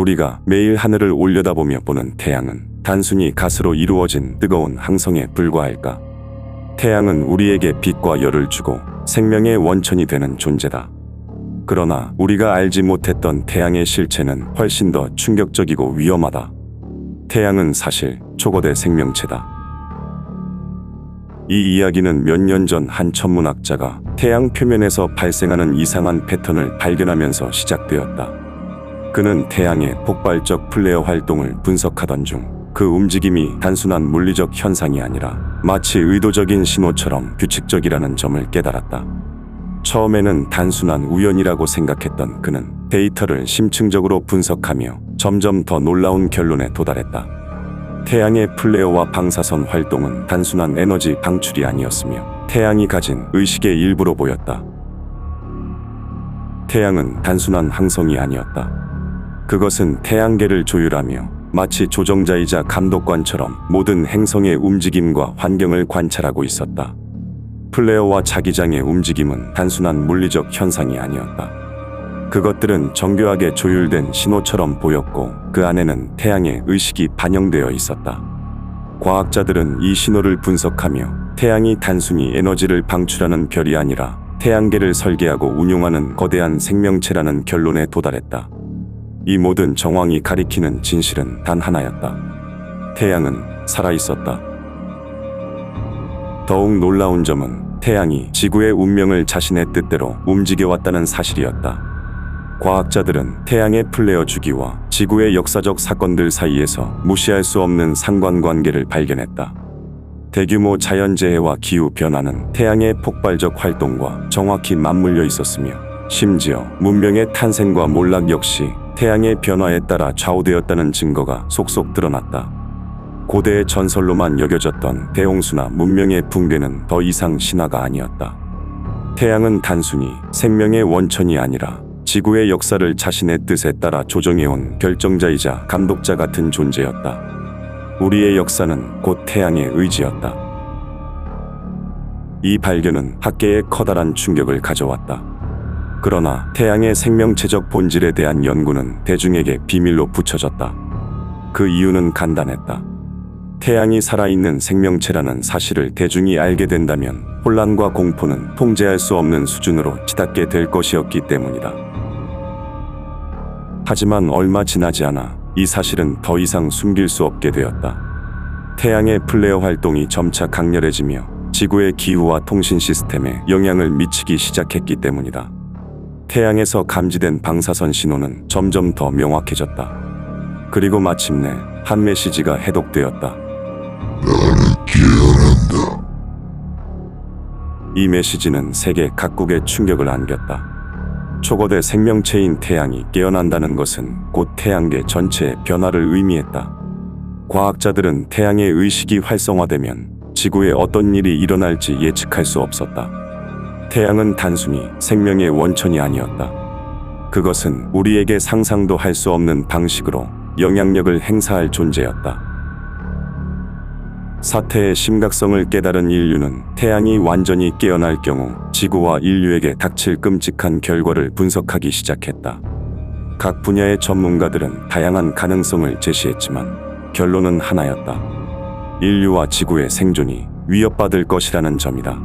우리가 매일 하늘을 올려다보며 보는 태양은 단순히 가스로 이루어진 뜨거운 항성에 불과할까? 태양은 우리에게 빛과 열을 주고 생명의 원천이 되는 존재다. 그러나 우리가 알지 못했던 태양의 실체는 훨씬 더 충격적이고 위험하다. 태양은 사실 초거대 생명체다. 이 이야기는 몇 년 전 한 천문학자가 태양 표면에서 발생하는 이상한 패턴을 발견하면서 시작되었다. 그는 태양의 폭발적 플레어 활동을 분석하던 중 그 움직임이 단순한 물리적 현상이 아니라 마치 의도적인 신호처럼 규칙적이라는 점을 깨달았다. 처음에는 단순한 우연이라고 생각했던 그는 데이터를 심층적으로 분석하며 점점 더 놀라운 결론에 도달했다. 태양의 플레어와 방사선 활동은 단순한 에너지 방출이 아니었으며 태양이 가진 의식의 일부로 보였다. 태양은 단순한 항성이 아니었다. 그것은 태양계를 조율하며 마치 조정자이자 감독관처럼 모든 행성의 움직임과 환경을 관찰하고 있었다. 플레어와 자기장의 움직임은 단순한 물리적 현상이 아니었다. 그것들은 정교하게 조율된 신호처럼 보였고 그 안에는 태양의 의식이 반영되어 있었다. 과학자들은 이 신호를 분석하며 태양이 단순히 에너지를 방출하는 별이 아니라 태양계를 설계하고 운용하는 거대한 생명체라는 결론에 도달했다. 이 모든 정황이 가리키는 진실은 단 하나였다. 태양은 살아있었다. 더욱 놀라운 점은 태양이 지구의 운명을 자신의 뜻대로 움직여왔다는 사실이었다. 과학자들은 태양의 플레어 주기와 지구의 역사적 사건들 사이에서 무시할 수 없는 상관관계를 발견했다. 대규모 자연재해와 기후변화는 태양의 폭발적 활동과 정확히 맞물려 있었으며 심지어 문명의 탄생과 몰락 역시 태양의 변화에 따라 좌우되었다는 증거가 속속 드러났다. 고대의 전설로만 여겨졌던 대홍수나 문명의 붕괴는 더 이상 신화가 아니었다. 태양은 단순히 생명의 원천이 아니라 지구의 역사를 자신의 뜻에 따라 조정해온 결정자이자 감독자 같은 존재였다. 우리의 역사는 곧 태양의 의지였다. 이 발견은 학계에 커다란 충격을 가져왔다. 그러나 태양의 생명체적 본질에 대한 연구는 대중에게 비밀로 붙여졌다. 그 이유는 간단했다. 태양이 살아있는 생명체라는 사실을 대중이 알게 된다면 혼란과 공포는 통제할 수 없는 수준으로 치닫게 될 것이었기 때문이다. 하지만 얼마 지나지 않아 이 사실은 더 이상 숨길 수 없게 되었다. 태양의 플레어 활동이 점차 강렬해지며 지구의 기후와 통신 시스템에 영향을 미치기 시작했기 때문이다. 태양에서 감지된 방사선 신호는 점점 더 명확해졌다. 그리고 마침내 한 메시지가 해독되었다. 나는 깨어난다. 이 메시지는 세계 각국에 충격을 안겼다. 초거대 생명체인 태양이 깨어난다는 것은 곧 태양계 전체의 변화를 의미했다. 과학자들은 태양의 의식이 활성화되면 지구에 어떤 일이 일어날지 예측할 수 없었다. 태양은 단순히 생명의 원천이 아니었다. 그것은 우리에게 상상도 할 수 없는 방식으로 영향력을 행사할 존재였다. 사태의 심각성을 깨달은 인류는 태양이 완전히 깨어날 경우 지구와 인류에게 닥칠 끔찍한 결과를 분석하기 시작했다. 각 분야의 전문가들은 다양한 가능성을 제시했지만 결론은 하나였다. 인류와 지구의 생존이 위협받을 것이라는 점이다.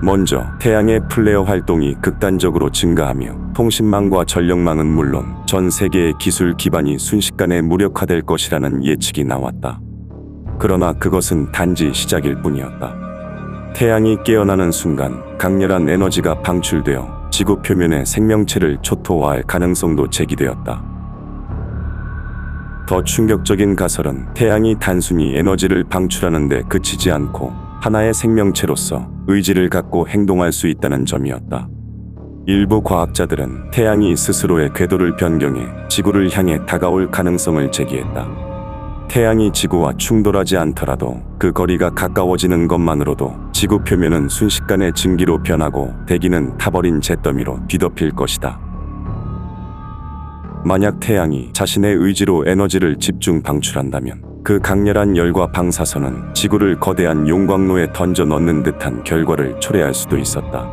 먼저 태양의 플레어 활동이 극단적으로 증가하며 통신망과 전력망은 물론 전 세계의 기술 기반이 순식간에 무력화될 것이라는 예측이 나왔다. 그러나 그것은 단지 시작일 뿐이었다. 태양이 깨어나는 순간 강렬한 에너지가 방출되어 지구 표면의 생명체를 초토화할 가능성도 제기되었다. 더 충격적인 가설은 태양이 단순히 에너지를 방출하는 데 그치지 않고 하나의 생명체로서 의지를 갖고 행동할 수 있다는 점이었다. 일부 과학자들은 태양이 스스로의 궤도를 변경해 지구를 향해 다가올 가능성을 제기했다. 태양이 지구와 충돌하지 않더라도 그 거리가 가까워지는 것만으로도 지구 표면은 순식간에 증기로 변하고 대기는 타버린 잿더미로 뒤덮일 것이다. 만약 태양이 자신의 의지로 에너지를 집중 방출한다면 그 강렬한 열과 방사선은 지구를 거대한 용광로에 던져 넣는 듯한 결과를 초래할 수도 있었다.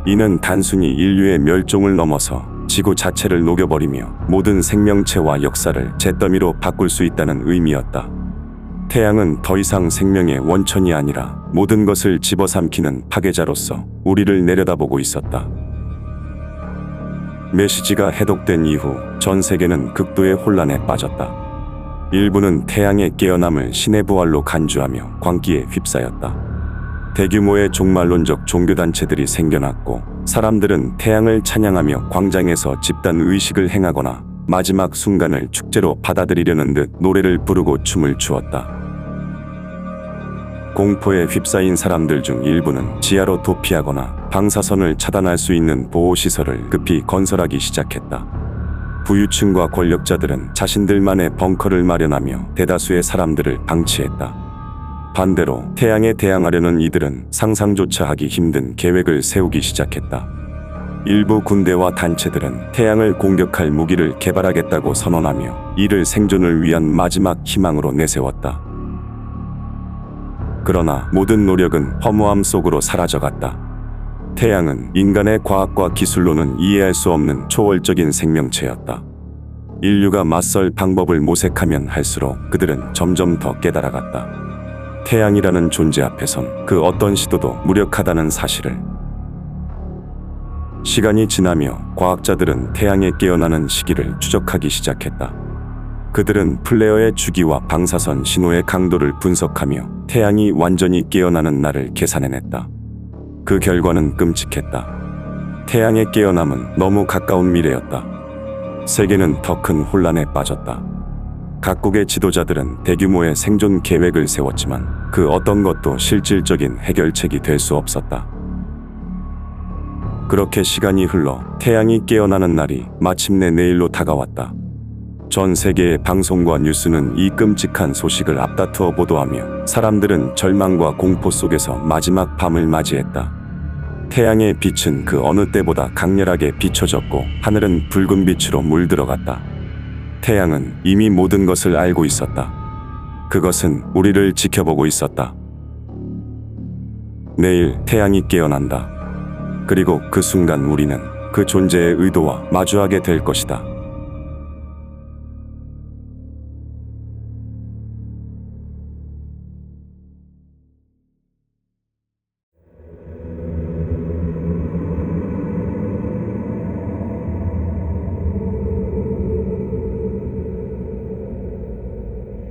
이는 단순히 인류의 멸종을 넘어서 지구 자체를 녹여버리며 모든 생명체와 역사를 잿더미로 바꿀 수 있다는 의미였다. 태양은 더 이상 생명의 원천이 아니라 모든 것을 집어삼키는 파괴자로서 우리를 내려다보고 있었다. 메시지가 해독된 이후 전 세계는 극도의 혼란에 빠졌다. 일부는 태양의 깨어남을 신의 부활로 간주하며 광기에 휩싸였다. 대규모의 종말론적 종교단체들이 생겨났고 사람들은 태양을 찬양하며 광장에서 집단 의식을 행하거나 마지막 순간을 축제로 받아들이려는 듯 노래를 부르고 춤을 추었다. 공포에 휩싸인 사람들 중 일부는 지하로 도피하거나 방사선을 차단할 수 있는 보호시설을 급히 건설하기 시작했다. 부유층과 권력자들은 자신들만의 벙커를 마련하며 대다수의 사람들을 방치했다. 반대로 태양에 대항하려는 이들은 상상조차 하기 힘든 계획을 세우기 시작했다. 일부 군대와 단체들은 태양을 공격할 무기를 개발하겠다고 선언하며 이를 생존을 위한 마지막 희망으로 내세웠다. 그러나 모든 노력은 허무함 속으로 사라져갔다. 태양은 인간의 과학과 기술로는 이해할 수 없는 초월적인 생명체였다. 인류가 맞설 방법을 모색하면 할수록 그들은 점점 더 깨달아갔다. 태양이라는 존재 앞에선 그 어떤 시도도 무력하다는 사실을. 시간이 지나며 과학자들은 태양에 깨어나는 시기를 추적하기 시작했다. 그들은 플레어의 주기와 방사선 신호의 강도를 분석하며 태양이 완전히 깨어나는 날을 계산해냈다. 그 결과는 끔찍했다. 태양의 깨어남은 너무 가까운 미래였다. 세계는 더 큰 혼란에 빠졌다. 각국의 지도자들은 대규모의 생존 계획을 세웠지만 그 어떤 것도 실질적인 해결책이 될 수 없었다. 그렇게 시간이 흘러 태양이 깨어나는 날이 마침내 내일로 다가왔다. 전 세계의 방송과 뉴스는 이 끔찍한 소식을 앞다투어 보도하며 사람들은 절망과 공포 속에서 마지막 밤을 맞이했다. 태양의 빛은 그 어느 때보다 강렬하게 비춰졌고 하늘은 붉은 빛으로 물들어갔다. 태양은 이미 모든 것을 알고 있었다. 그것은 우리를 지켜보고 있었다. 내일 태양이 깨어난다. 그리고 그 순간 우리는 그 존재의 의도와 마주하게 될 것이다.